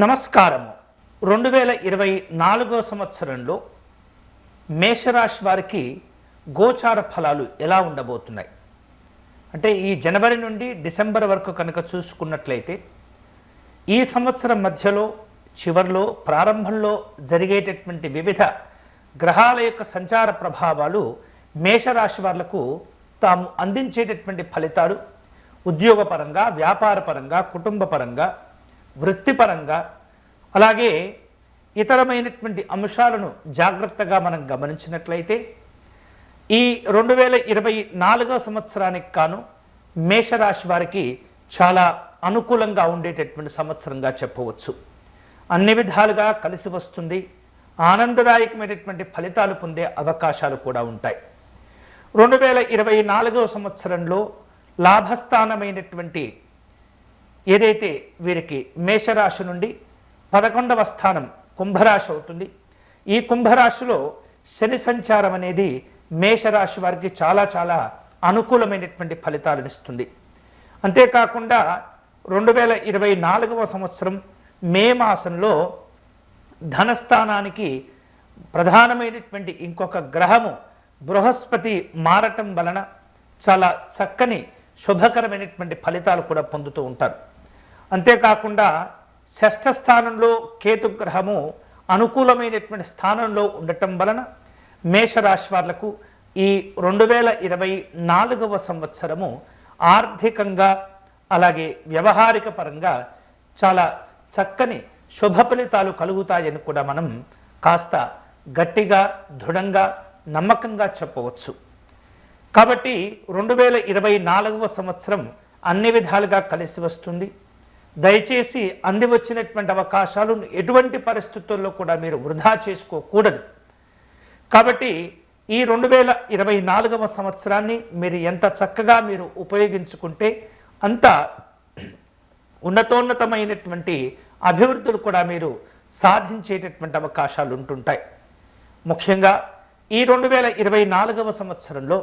నమస్కారము. 2024 సంవత్సరంలో మేషరాశి వారికి గోచార ఫలాలు ఎలా ఉండబోతున్నాయి అంటే ఈ జనవరి నుండి డిసెంబర్ వరకు కనుక చూసుకున్నట్లయితే ఈ సంవత్సరం మధ్యలో చివర్లో ప్రారంభంలో జరిగేటటువంటి వివిధ గ్రహాల యొక్క సంచార ప్రభావాలు మేషరాశి వాళ్లకు తాము అందించేటటువంటి ఫలితాలు ఉద్యోగపరంగా, వ్యాపారపరంగా, కుటుంబపరంగా, వృత్తిపరంగా, అలాగే ఇతరమైనటువంటి అంశాలను జాగ్రత్తగా మనం గమనించినట్లయితే ఈ 2024 సంవత్సరానికి కాను మేషరాశి వారికి చాలా అనుకూలంగా ఉండేటటువంటి సంవత్సరంగా చెప్పవచ్చు. అన్ని విధాలుగా కలిసి వస్తుంది. ఆనందదాయకమైనటువంటి ఫలితాలు పొందే అవకాశాలు కూడా ఉంటాయి. 2024 సంవత్సరంలో లాభస్థానమైనటువంటి ఏదైతే వీరికి మేషరాశి నుండి 11వ స్థానం కుంభరాశి అవుతుంది. ఈ కుంభరాశిలో శని సంచారం అనేది మేషరాశి వారికి చాలా అనుకూలమైనటువంటి ఫలితాలను ఇస్తుంది. అంతేకాకుండా 2024 సంవత్సరం మే మాసంలో ధనస్థానానికి ప్రధానమైనటువంటి ఇంకొక గ్రహము బృహస్పతి మారటం వలన చాలా చక్కని శుభకరమైనటువంటి ఫలితాలు కూడా పొందుతూ ఉంటారు. అంతేకాకుండా షష్ఠ స్థానంలో కేతు గ్రహము అనుకూలమైనటువంటి స్థానంలో ఉండటం వలన మేషరాశి వాళ్లకు ఈ 2024 సంవత్సరము ఆర్థికంగా అలాగే వ్యవహారిక పరంగా చాలా చక్కని శుభ ఫలితాలు కలుగుతాయని కూడా మనం కాస్త గట్టిగా, దృఢంగా, నమ్మకంగా చెప్పవచ్చు. కాబట్టి 2024 సంవత్సరం అన్ని విధాలుగా కలిసి వస్తుంది. దయచేసి అంది వచ్చినటువంటి అవకాశాలను ఎటువంటి పరిస్థితుల్లో కూడా మీరు వృధా చేసుకోకూడదు. కాబట్టి ఈ 2024 సంవత్సరాన్ని మీరు ఎంత చక్కగా మీరు ఉపయోగించుకుంటే అంత ఉన్నతోన్నతమైనటువంటి అభివృద్ధులు కూడా మీరు సాధించేటటువంటి అవకాశాలు ఉంటుంటాయి. ముఖ్యంగా ఈ 2024 సంవత్సరంలో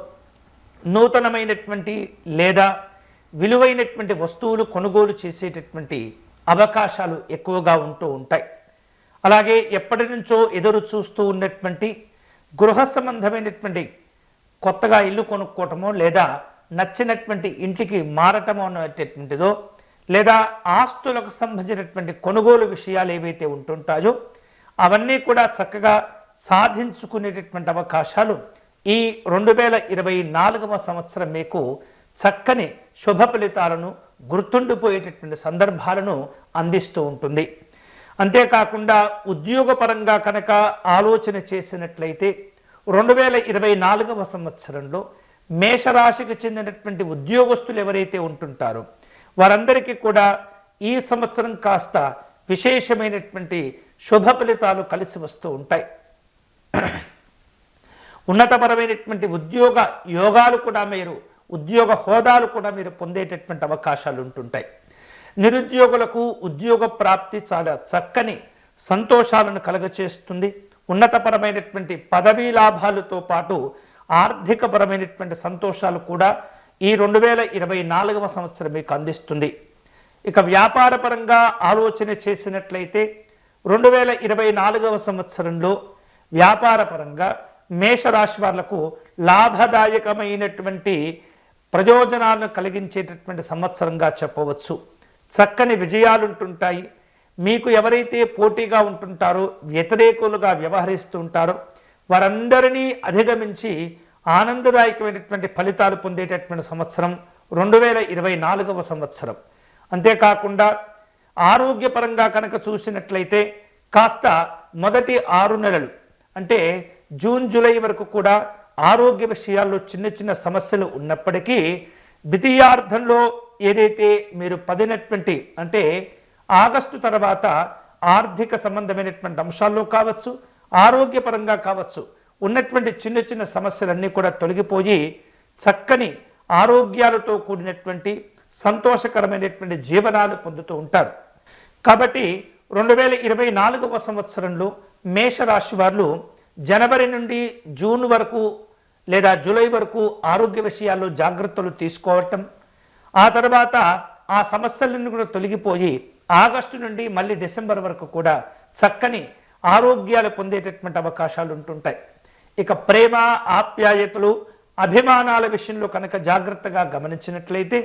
నూతనమైనటువంటి లేదా విలువైనటువంటి వస్తువులు కొనుగోలు చేసేటటువంటి అవకాశాలు ఎక్కువగా ఉంటూ ఉంటాయి. అలాగే ఎప్పటి నుంచో ఎదురు చూస్తూ ఉన్నటువంటి గృహ సంబంధమైనటువంటి కొత్తగా ఇల్లు కొనుక్కోవటమో లేదా నచ్చినటువంటి ఇంటికి మారటమో అనేటటువంటిదో లేదా ఆస్తులకు సంబంధించినటువంటి కొనుగోలు విషయాలు ఏవైతే ఉంటుంటాయో అవన్నీ కూడా చక్కగా సాధించుకునేటటువంటి అవకాశాలు ఈ 2024 సంవత్సరం మీకు చక్కని శుభ ఫలితాలను, గుర్తుండిపోయేటటువంటి సందర్భాలను అందిస్తూ ఉంటుంది. అంతేకాకుండా ఉద్యోగపరంగా కనుక ఆలోచన చేసినట్లయితే 2024 సంవత్సరంలో మేషరాశికి చెందినటువంటి ఉద్యోగస్తులు ఎవరైతే ఉంటుంటారో వారందరికీ కూడా ఈ సంవత్సరం కాస్త విశేషమైనటువంటి శుభ ఫలితాలు కలిసి వస్తూ ఉంటాయి. ఉన్నతపరమైనటువంటి ఉద్యోగ యోగాలు కూడా మీరు, ఉద్యోగ హోదాలు కూడా మీరు పొందేటటువంటి అవకాశాలు ఉంటుంటాయి. నిరుద్యోగులకు ఉద్యోగ ప్రాప్తి చాలా చక్కని సంతోషాలను కలగచేస్తుంది. ఉన్నతపరమైనటువంటి పదవీ లాభాలతో పాటు ఆర్థికపరమైనటువంటి సంతోషాలు కూడా ఈ 2024 సంవత్సరం మీకు అందిస్తుంది. ఇక వ్యాపారపరంగా ఆలోచన చేసినట్లయితే 2024 సంవత్సరంలో వ్యాపారపరంగా మేషరాశి వాళ్లకు లాభదాయకమైనటువంటి ప్రయోజనాలను కలిగించేటటువంటి సంవత్సరంగా చెప్పవచ్చు. చక్కని విజయాలు ఉంటుంటాయి. మీకు ఎవరైతే పోటీగా ఉంటుంటారో, వ్యతిరేకులుగా వ్యవహరిస్తూ ఉంటారో వారందరినీ అధిగమించి ఆనందదాయకమైనటువంటి ఫలితాలు పొందేటటువంటి సంవత్సరం 2024 సంవత్సరం. అంతేకాకుండా ఆరోగ్యపరంగా కనుక చూసినట్లయితే కాస్త మొదటి 6 నెలలు అంటే జూన్, జూలై వరకు కూడా ఆరోగ్య విషయాల్లో చిన్న సమస్యలు ఉన్నప్పటికీ ద్వితీయార్థంలో ఏదైతే మీరు పడినటువంటి అంటే ఆగస్టు తర్వాత ఆర్థిక సంబంధమైనటువంటి అంశాల్లో కావచ్చు, ఆరోగ్యపరంగా కావచ్చు, ఉన్నటువంటి చిన్న సమస్యలన్నీ కూడా తొలగిపోయి చక్కని ఆరోగ్యాలతో కూడినటువంటి సంతోషకరమైనటువంటి జీవనాలు పొందుతూ ఉంటారు. కాబట్టి 2024 సంవత్సరంలో మేషరాశి వారు జనవరి నుండి జూన్ వరకు లేదా జూలై వరకు ఆరోగ్య విషయాల్లో జాగ్రత్తలు తీసుకోవటం, ఆ తర్వాత ఆ సమస్యలన్నీ కూడా తొలగిపోయి ఆగస్టు నుండి మళ్ళీ డిసెంబర్ వరకు కూడా చక్కని ఆరోగ్యాలు పొందేటటువంటి అవకాశాలు ఉంటుంటాయి. ఇక ప్రేమ, ఆప్యాయతలు, అభిమానాల విషయంలో కనుక జాగ్రత్తగా గమనించినట్లయితే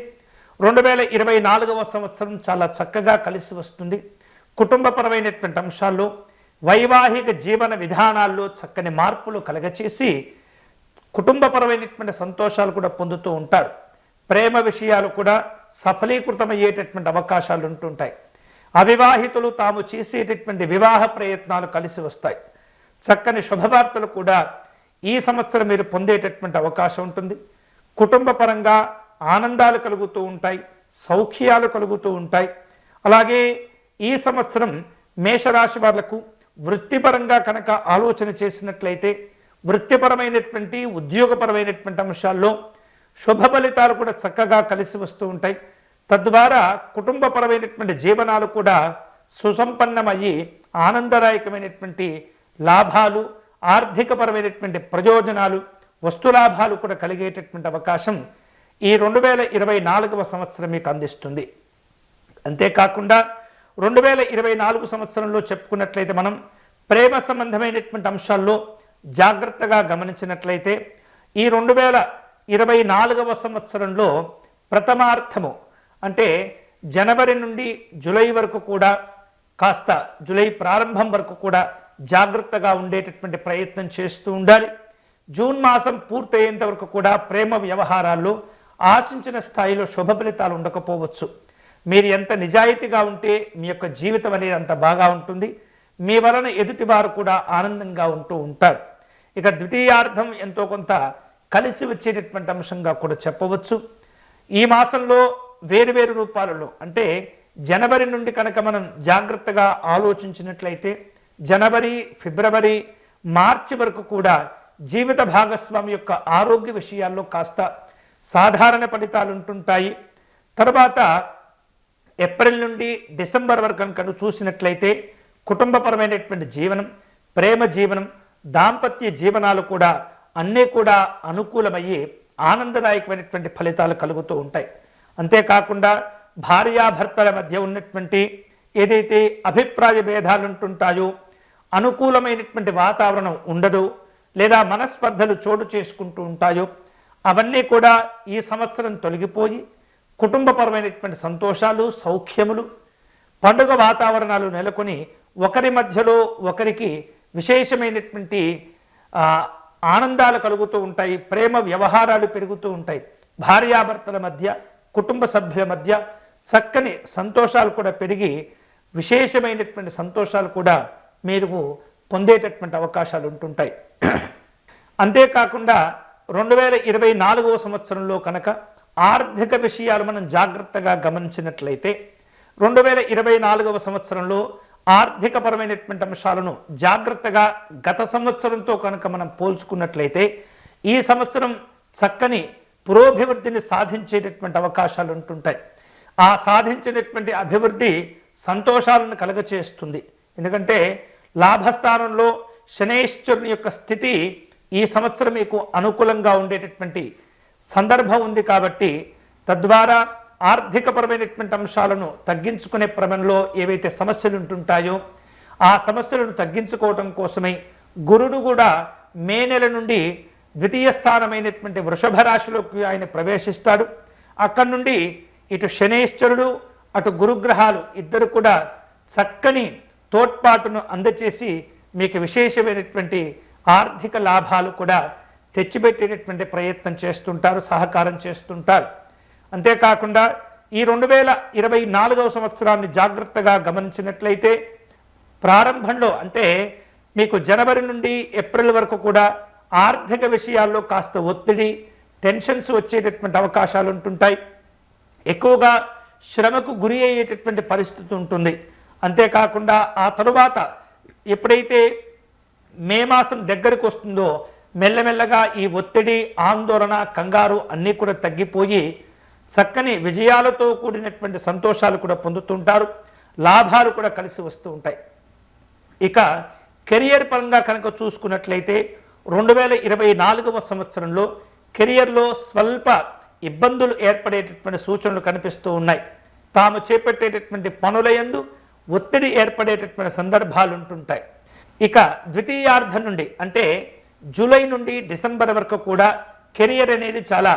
2024వ సంవత్సరం చాలా చక్కగా కలిసి వస్తుంది. కుటుంబపరమైనటువంటి అంశాల్లో, వైవాహిక జీవన విధానాల్లో చక్కని మార్పులు కలగచేసి కుటుంబపరమైనటువంటి సంతోషాలు కూడా పొందుతూ ఉంటారు. ప్రేమ విషయాలు కూడా సఫలీకృతమయ్యేటటువంటి అవకాశాలు ఉంటుంటాయి. అవివాహితులు తాము చేసేటటువంటి వివాహ ప్రయత్నాలు కలిసి వస్తాయి. చక్కని శుభవార్తలు కూడా ఈ సంవత్సరం మీరు పొందేటటువంటి అవకాశం ఉంటుంది. కుటుంబ పరంగా ఆనందాలు కలుగుతూ ఉంటాయి, సౌఖ్యాలు కలుగుతూ ఉంటాయి. అలాగే ఈ సంవత్సరం మేషరాశి వాళ్లకు వృత్తిపరంగా కనుక ఆలోచన చేసినట్లయితే వృత్తిపరమైనటువంటి, ఉద్యోగపరమైనటువంటి అంశాల్లో శుభ ఫలితాలు కూడా చక్కగా కలిసి వస్తూ ఉంటాయి. తద్వారా కుటుంబపరమైనటువంటి జీవనాలు కూడా సుసంపన్నమయ్యి ఆనందదాయకమైనటువంటి లాభాలు, ఆర్థికపరమైనటువంటి ప్రయోజనాలు, వస్తులాభాలు కూడా కలిగేటటువంటి అవకాశం ఈ 2024వ సంవత్సరం మీకు అందిస్తుంది. అంతేకాకుండా 2024 సంవత్సరంలో చెప్పుకున్నట్లయితే మనం ప్రేమ సంబంధమైనటువంటి అంశాల్లో జాగ్రత్తగా గమనించినట్లయితే ఈ 2024వ సంవత్సరంలో ప్రథమార్థము అంటే జనవరి నుండి జూలై వరకు కూడా, కాస్త జూలై ప్రారంభం వరకు కూడా జాగ్రత్తగా ఉండేటటువంటి ప్రయత్నం చేస్తూ ఉండాలి. జూన్ మాసం పూర్తయ్యేంత వరకు కూడా ప్రేమ వ్యవహారాల్లో ఆశించిన స్థాయిలో శుభ ఫలితాలు ఉండకపోవచ్చు. మీరు ఎంత నిజాయితీగా ఉంటే మీ యొక్క జీవితం అనేది అంత బాగా ఉంటుంది. మీ వలన ఎదుటివారు కూడా ఆనందంగా ఉంటూ ఉంటారు. ఇక ద్వితీయార్థం ఎంతో కొంత కలిసి వచ్చేటటువంటి అంశంగా కూడా చెప్పవచ్చు. ఈ మాసంలో వేరువేరు రూపాలలో అంటే జనవరి నుండి కనుక మనం జాగ్రత్తగా ఆలోచించినట్లయితే జనవరి, ఫిబ్రవరి, మార్చి వరకు కూడా జీవిత భాగస్వామి యొక్క ఆరోగ్య విషయాల్లో కాస్త సాధారణ ఫలితాలు ఉంటుంటాయి. తర్వాత ఏప్రిల్ నుండి డిసెంబర్ వరకు కనుక చూసినట్లయితే కుటుంబపరమైనటువంటి జీవనం, ప్రేమ జీవనం, దాంపత్య జీవనాలు కూడా అన్నీ కూడా అనుకూలమయ్యి ఆనందదాయకమైనటువంటి ఫలితాలు కలుగుతూ ఉంటాయి. అంతేకాకుండా భార్యాభర్తల మధ్య ఉన్నటువంటి ఏదైతే అభిప్రాయ భేదాలు ఉంటుంటాయో, అనుకూలమైనటువంటి వాతావరణం ఉండదు, లేదా మనస్పర్ధలు చోటు చేసుకుంటూ ఉంటాయో అవన్నీ కూడా ఈ సంవత్సరం తొలగిపోయి కుటుంబపరమైనటువంటి సంతోషాలు, సౌఖ్యములు, పండుగ వాతావరణాలు నెలకొని ఒకరి మధ్యలో ఒకరికి విశేషమైనటువంటి ఆనందాలు కలుగుతూ ఉంటాయి. ప్రేమ వ్యవహారాలు పెరుగుతూ ఉంటాయి. భార్యాభర్తల మధ్య, కుటుంబ సభ్యుల మధ్య చక్కని సంతోషాలు కూడా పెరిగి విశేషమైనటువంటి సంతోషాలు కూడా మీరు పొందేటటువంటి అవకాశాలు ఉంటుంటాయి. అంతేకాకుండా 2024వ సంవత్సరంలో కనుక ఆర్థిక విషయాలు మనం జాగ్రత్తగా గమనించినట్లయితే 2024వ సంవత్సరంలో ఆర్థికపరమైనటువంటి అంశాలను జాగ్రత్తగా గత సంవత్సరంతో కనుక మనం పోల్చుకున్నట్లయితే ఈ సంవత్సరం చక్కని పురోభివృద్ధిని సాధించేటటువంటి అవకాశాలు ఉంటుంటాయి. ఆ సాధించినటువంటి అభివృద్ధి సంతోషాలను కలగచేస్తుంది. ఎందుకంటే లాభస్థానంలో శనైశ్వరుని యొక్క స్థితి ఈ సంవత్సరం మీకు అనుకూలంగా ఉండేటటువంటి సందర్భం ఉంది. కాబట్టి తద్వారా ఆర్థికపరమైనటువంటి అంశాలను తగ్గించుకునే క్రమంలో ఏవైతే సమస్యలు ఉంటుంటాయో ఆ సమస్యలను తగ్గించుకోవటం కోసమై గురుడు కూడా మే నెల నుండి ద్వితీయ స్థానమైనటువంటి వృషభ రాశిలోకి ఆయన ప్రవేశిస్తాడు. అక్కడి నుండి ఇటు శనైశ్వరుడు, అటు గురుగ్రహాలు ఇద్దరు కూడా చక్కని తోడ్పాటును అందచేసి మీకు విశేషమైనటువంటి ఆర్థిక లాభాలు కూడా తెచ్చిపెట్టేటటువంటి ప్రయత్నం చేస్తుంటారు, సహకారం చేస్తుంటారు. అంతేకాకుండా ఈ 2024వ సంవత్సరాన్ని జాగ్రత్తగా గమనించినట్లయితే ప్రారంభంలో అంటే మీకు జనవరి నుండి ఏప్రిల్ వరకు కూడా ఆర్థిక విషయాల్లో కాస్త ఒత్తిడి, టెన్షన్స్ వచ్చేటటువంటి అవకాశాలు ఉంటుంటాయి. ఎక్కువగా శ్రమకు గురి అయ్యేటటువంటి పరిస్థితి ఉంటుంది. అంతేకాకుండా ఆ తరువాత ఎప్పుడైతే మే మాసం దగ్గరకు వస్తుందో మెల్లమెల్లగా ఈ ఒత్తిడి, ఆందోళన, కంగారు అన్నీ కూడా తగ్గిపోయి చక్కని విజయాలతో కూడినటువంటి సంతోషాలు కూడా పొందుతుంటారు. లాభాలు కూడా కలిసి వస్తూ ఉంటాయి. ఇక కెరియర్ పరంగా కనుక చూసుకున్నట్లయితే 2024వ సంవత్సరంలో కెరియర్లో స్వల్ప ఇబ్బందులు ఏర్పడేటటువంటి సూచనలు కనిపిస్తూ ఉన్నాయి. తాము చేపట్టేటటువంటి పనులయందు ఒత్తిడి ఏర్పడేటటువంటి సందర్భాలు ఉంటుంటాయి. ఇక ద్వితీయార్థం నుండి అంటే జూలై నుండి డిసెంబర్ వరకు కూడా కెరియర్ అనేది చాలా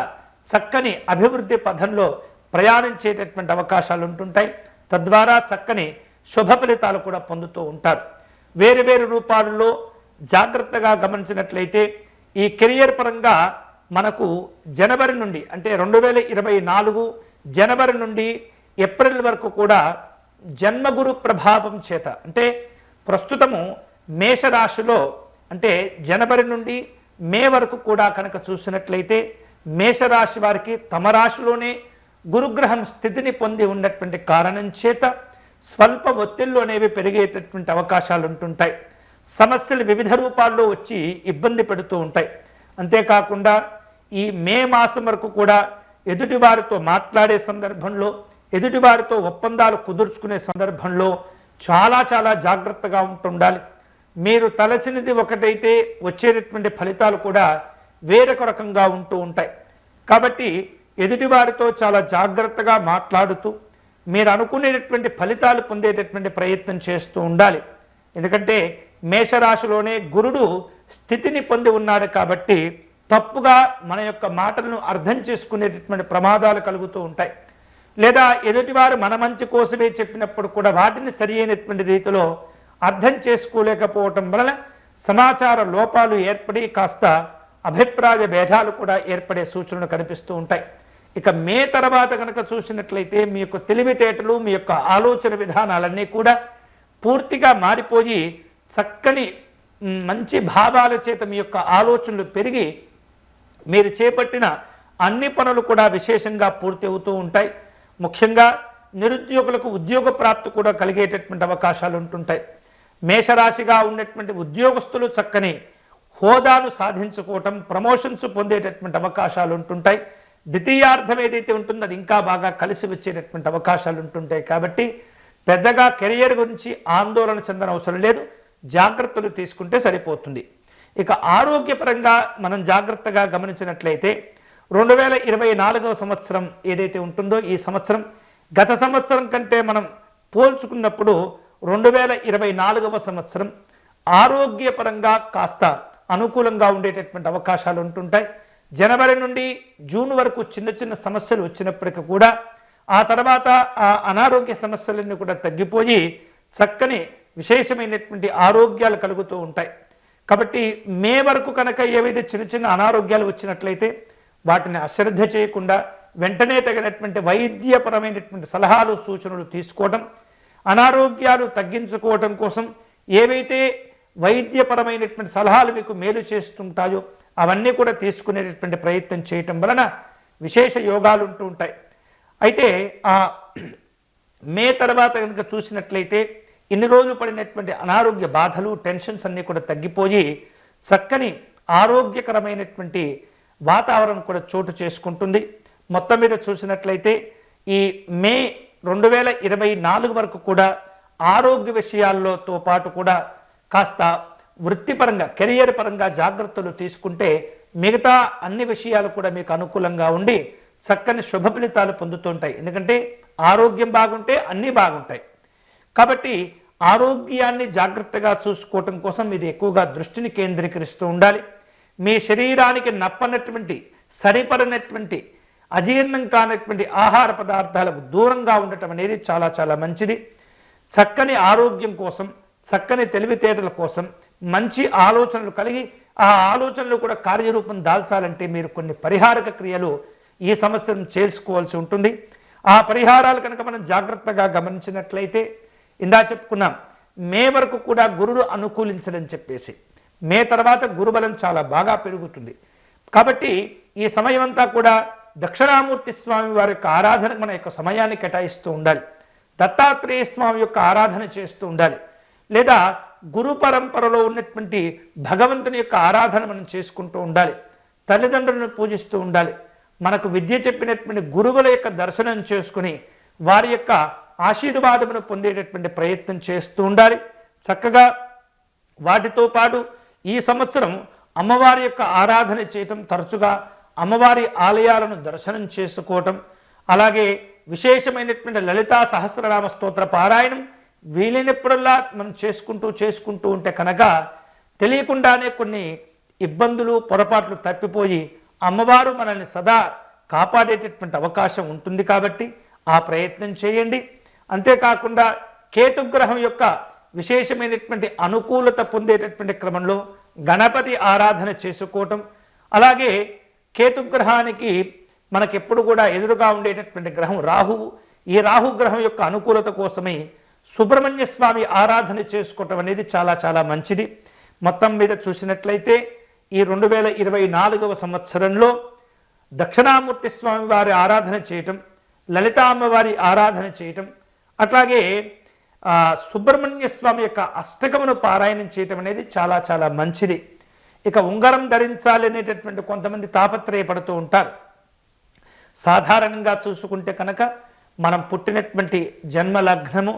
చక్కని అభివృద్ధి పథంలో ప్రయాణించేటటువంటి అవకాశాలు ఉంటుంటాయి. తద్వారా చక్కని శుభ ఫలితాలు కూడా పొందుతూ ఉంటారు. వేరు వేరు రూపాలలో జాగ్రత్తగా గమనించినట్లయితే ఈ కెరియర్ పరంగా మనకు జనవరి నుండి అంటే 2024 జనవరి నుండి ఏప్రిల్ వరకు కూడా జన్మగురు ప్రభావం చేత అంటే ప్రస్తుతము మేషరాశిలో అంటే జనవరి నుండి మే వరకు కూడా కనుక చూసినట్లయితే మేషరాశి వారికి తమ రాశిలోనే గురుగ్రహం స్థితిని పొంది ఉన్నటువంటి కారణం చేత స్వల్ప ఒత్తిళ్లు అనేవి పెరిగేటటువంటి అవకాశాలు ఉంటుంటాయి. సమస్యలు వివిధ రూపాల్లో వచ్చి ఇబ్బంది పెడుతూ ఉంటాయి. అంతేకాకుండా ఈ మే మాసం వరకు కూడా ఎదుటివారితో మాట్లాడే సందర్భంలో ఎదుటివారితో ఒప్పందాలు కుదుర్చుకునే సందర్భంలో చాలా చాలా జాగ్రత్తగా ఉంటుండాలి. మీరు తలచినది ఒకటైతే వచ్చేటటువంటి ఫలితాలు కూడా వేరొక రకంగా ఉంటూ ఉంటాయి. కాబట్టి ఎదుటివారితో చాలా జాగ్రత్తగా మాట్లాడుతూ మీరు అనుకునేటటువంటి ఫలితాలు పొందేటటువంటి ప్రయత్నం చేస్తూ ఉండాలి. ఎందుకంటే మేషరాశిలోనే గురుడు స్థితిని పొంది ఉన్నాడు కాబట్టి తప్పుగా మన యొక్క మాటలను అర్థం చేసుకునేటటువంటి ప్రమాదాలు కలుగుతూ ఉంటాయి. లేదా ఎదుటివారు మన మంచి కోసమే చెప్పినప్పుడు కూడా వాటిని సరి అయినటువంటి రీతిలో అర్థం చేసుకోలేకపోవటం వలన సమాచార లోపాలు ఏర్పడి కాస్త అభిప్రాయ భేదాలు కూడా ఏర్పడే సూచనలు కనిపిస్తూ ఉంటాయి. ఇక మే తర్వాత కనుక చూసినట్లయితే మీ యొక్క తెలివితేటలు మీ యొక్క ఆలోచన విధానాలన్నీ కూడా పూర్తిగా మారిపోయి చక్కని మంచి భావాల చేత మీ యొక్క ఆలోచనలు పెరిగి మీరు చేపట్టిన అన్ని పనులు కూడా విశేషంగా పూర్తి అవుతూ ఉంటాయి. ముఖ్యంగా నిరుద్యోగులకు ఉద్యోగ ప్రాప్తి కూడా కలిగేటటువంటి అవకాశాలు ఉంటుంటాయి. మేషరాశిగా ఉన్నటువంటి ఉద్యోగస్తులు చక్కని హోదాను సాధించుకోవటం ప్రమోషన్స్ పొందేటటువంటి అవకాశాలు ఉంటుంటాయి. ద్వితీయార్థం ఏదైతే ఉంటుందో అది ఇంకా బాగా కలిసి వచ్చేటటువంటి అవకాశాలు ఉంటుంటాయి. కాబట్టి పెద్దగా కెరియర్ గురించి ఆందోళన చెందన అవసరం లేదు, జాగ్రత్తలు తీసుకుంటే సరిపోతుంది. ఇక ఆరోగ్యపరంగా మనం జాగ్రత్తగా గమనించినట్లయితే 2024వ సంవత్సరం ఏదైతే ఉంటుందో ఈ సంవత్సరం గత సంవత్సరం కంటే మనం పోల్చుకున్నప్పుడు 2024వ సంవత్సరం ఆరోగ్యపరంగా కాస్త అనుకూలంగా ఉండేటటువంటి అవకాశాలు ఉంటుంటాయి. జనవరి నుండి జూన్ వరకు చిన్న చిన్న సమస్యలు వచ్చినప్పటికీ కూడా ఆ తర్వాత ఆ అనారోగ్య సమస్యలన్నీ కూడా తగ్గిపోయి చక్కని విశేషమైనటువంటి ఆరోగ్యాలు కలుగుతూ ఉంటాయి. కాబట్టి మే వరకు కనుక ఏవైతే చిన్న చిన్న అనారోగ్యాలు వచ్చినట్లయితే వాటిని అశ్రద్ధ చేయకుండా వెంటనే తగినటువంటి వైద్యపరమైనటువంటి సలహాలు సూచనలు తీసుకోవడం, అనారోగ్యాలు తగ్గించుకోవడం కోసం ఏవైతే వైద్యపరమైనటువంటి సలహాలు మీకు మేలు చేస్తుంటాయో అవన్నీ కూడా తీసుకునేటటువంటి ప్రయత్నం చేయటం వలన విశేష యోగాలు ఉంటూ ఉంటాయి. అయితే ఆ మే తర్వాత కనుక చూసినట్లయితే ఇన్ని రోజులు పడినటువంటి అనారోగ్య బాధలు టెన్షన్స్ అన్నీ కూడా తగ్గిపోయి చక్కని ఆరోగ్యకరమైనటువంటి వాతావరణం కూడా చోటు చేసుకుంటుంది. మొత్తం మీద చూసినట్లయితే ఈ మే 2024 వరకు కూడా ఆరోగ్య విషయాల్లోతో పాటు కూడా కాస్త వృత్తిపరంగా కెరియర్ పరంగా జాగ్రత్తలు తీసుకుంటే మిగతా అన్ని విషయాలు కూడా మీకు అనుకూలంగా ఉండి చక్కని శుభ ఫలితాలు పొందుతుంటాయి. ఎందుకంటే ఆరోగ్యం బాగుంటే అన్నీ బాగుంటాయి. కాబట్టి ఆరోగ్యాన్ని జాగ్రత్తగా చూసుకోవటం కోసం మీరు ఎక్కువగా దృష్టిని కేంద్రీకరిస్తూ ఉండాలి. మీ శరీరానికి నప్పనటువంటి సరిపడినటువంటి అజీర్ణం కానటువంటి ఆహార పదార్థాలకు దూరంగా ఉండటం అనేది చాలా చాలా మంచిది. చక్కని ఆరోగ్యం కోసం చక్కని తెలివితేటల కోసం మంచి ఆలోచనలు కలిగి ఆ ఆలోచనలు కూడా కార్యరూపం దాల్చాలంటే మీరు కొన్ని పరిహారక క్రియలు ఈ సంవత్సరం చేసుకోవాల్సి ఉంటుంది. ఆ పరిహారాలు కనుక మనం జాగ్రత్తగా గమనించినట్లయితే ఇందా చెప్పుకున్నాం మే వరకు కూడా గురుడు అనుకూలించడని చెప్పేసి మే తర్వాత గురుబలం చాలా బాగా పెరుగుతుంది. కాబట్టి ఈ సమయం అంతా కూడా దక్షిణామూర్తి స్వామి వారి యొక్క ఆరాధన మన యొక్క సమయాన్ని కేటాయిస్తూ ఉండాలి. దత్తాత్రేయ స్వామి యొక్క ఆరాధన చేస్తూ ఉండాలి. లేదా గురు పరంపరలో ఉన్నటువంటి భగవంతుని యొక్క ఆరాధన మనం చేసుకుంటూ ఉండాలి. తల్లిదండ్రులను పూజిస్తూ ఉండాలి. మనకు విద్య చెప్పినటువంటి గురువుల యొక్క దర్శనం చేసుకుని వారి యొక్క ఆశీర్వాదమును పొందేటటువంటి ప్రయత్నం చేస్తూ ఉండాలి. చక్కగా వాటితో పాటు ఈ సంవత్సరం అమ్మవారి యొక్క ఆరాధన చేయటం, తరచుగా అమ్మవారి ఆలయాలను దర్శనం చేసుకోవటం, అలాగే విశేషమైనటువంటి లలితా సహస్రనామ స్తోత్ర పారాయణం వీలైనప్పుడల్లా మనం చేసుకుంటూ ఉంటే కనుక తెలియకుండానే కొన్ని ఇబ్బందులు పొరపాట్లు తప్పిపోయి అమ్మవారు మనల్ని సదా కాపాడేటటువంటి అవకాశం ఉంటుంది. కాబట్టి ఆ ప్రయత్నం చేయండి. అంతేకాకుండా కేతుగ్రహం యొక్క విశేషమైనటువంటి అనుకూలత పొందేటటువంటి క్రమంలో గణపతి ఆరాధన చేసుకోవటం, అలాగే కేతుగ్రహానికి మనకెప్పుడు కూడా ఎదురుగా ఉండేటటువంటి గ్రహం రాహువు. ఈ రాహుగ్రహం యొక్క అనుకూలత కోసమై సుబ్రహ్మణ్య స్వామి ఆరాధన చేసుకోవటం అనేది చాలా చాలా మంచిది. మొత్తం మీద చూసినట్లయితే ఈ 2024వ సంవత్సరంలో దక్షిణామూర్తి స్వామి వారి ఆరాధన చేయటం, లలితా అమ్మవారి ఆరాధన చేయటం, అట్లాగే సుబ్రహ్మణ్య స్వామి యొక్క అష్టకమును పారాయణం చేయటం అనేది చాలా చాలా మంచిది. ఇక ఉంగరం ధరించాలి అనేటటువంటి కొంతమంది తాపత్రయపడుతూ ఉంటారు. సాధారణంగా చూసుకుంటే కనుక మనం పుట్టినటువంటి జన్మ లగ్నము,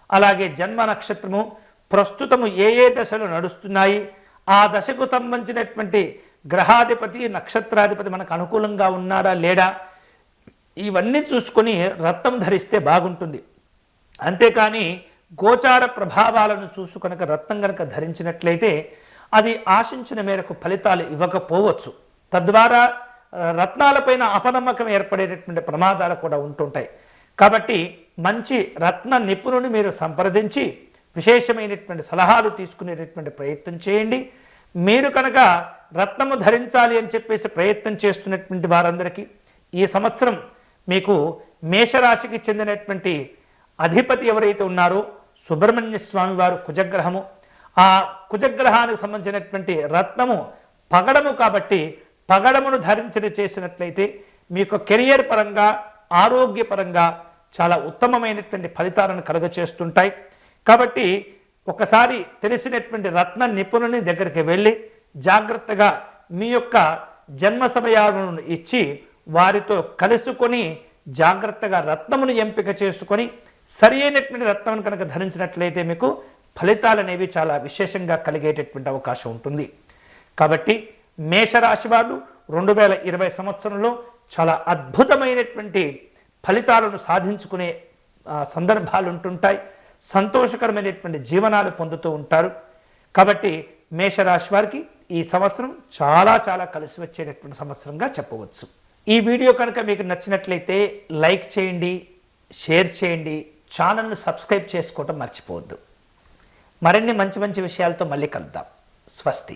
అలాగే జన్మ నక్షత్రము ప్రస్తుతము ఏ దశలు నడుస్తున్నాయి, ఆ దశకు సంబంధించినటువంటి గ్రహాధిపతి నక్షత్రాధిపతి మనకు అనుకూలంగా ఉన్నాడా లేడా, ఇవన్నీ చూసుకొని రత్నం ధరిస్తే బాగుంటుంది. అంతేకాని గోచార ప్రభావాలను చూసు కనుక రత్నం కనుక ధరించినట్లయితే అది ఆశించిన మేరకు ఫలితాలు ఇవ్వకపోవచ్చు. తద్వారా రత్నాలపైన అపనమ్మకం ఏర్పడేటటువంటి ప్రమాదాలు కూడా ఉంటుంటాయి. కాబట్టి మంచి రత్న నిపుణుని మీరు సంప్రదించి విశేషమైనటువంటి సలహాలు తీసుకునేటటువంటి ప్రయత్నం చేయండి. మీరు కనుక రత్నము ధరించాలి అని చెప్పేసి ప్రయత్నం చేస్తున్నటువంటి వారందరికీ ఈ సంవత్సరం మీకు మేషరాశికి చెందినటువంటి అధిపతి ఎవరైతే ఉన్నారో సుబ్రహ్మణ్య స్వామి వారు కుజగ్రహము, ఆ కుజగ్రహానికి సంబంధించినటువంటి రత్నము పగడము కాబట్టి పగడమును ధరించడం చేసినట్లయితే మీకు కెరియర్ పరంగా ఆరోగ్యపరంగా చాలా ఉత్తమమైనటువంటి ఫలితాలను కలుగచేస్తుంటాయి. కాబట్టి ఒకసారి తెలిసినటువంటి రత్న నిపుణుని దగ్గరికి వెళ్ళి జాగ్రత్తగా మీ యొక్క జన్మ సమయాలను ఇచ్చి వారితో కలుసుకొని జాగ్రత్తగా రత్నమును ఎంపిక చేసుకొని సరి అయినటువంటి రత్నం కనుక ధరించినట్లయితే మీకు ఫలితాలు అనేవి చాలా విశేషంగా కలిగేటటువంటి అవకాశం ఉంటుంది. కాబట్టి మేషరాశి వారు 2020 సంవత్సరంలో చాలా అద్భుతమైనటువంటి ఫలితాలను సాధించుకునే సందర్భాలు ఉంటుంటాయి. సంతోషకరమైనటువంటి జీవనాలు పొందుతూ ఉంటారు. కాబట్టి మేషరాశి వారికి ఈ సంవత్సరం చాలా చాలా కలిసి వచ్చేటటువంటి సంవత్సరంగా చెప్పవచ్చు. ఈ వీడియో కనుక మీకు నచ్చినట్లయితే లైక్ చేయండి, షేర్ చేయండి, ఛానల్ను సబ్స్క్రైబ్ చేసుకోవటం మర్చిపోవద్దు. మరిన్ని మంచి మంచి విషయాలతో మళ్ళీ కలుద్దాం. స్వస్తి.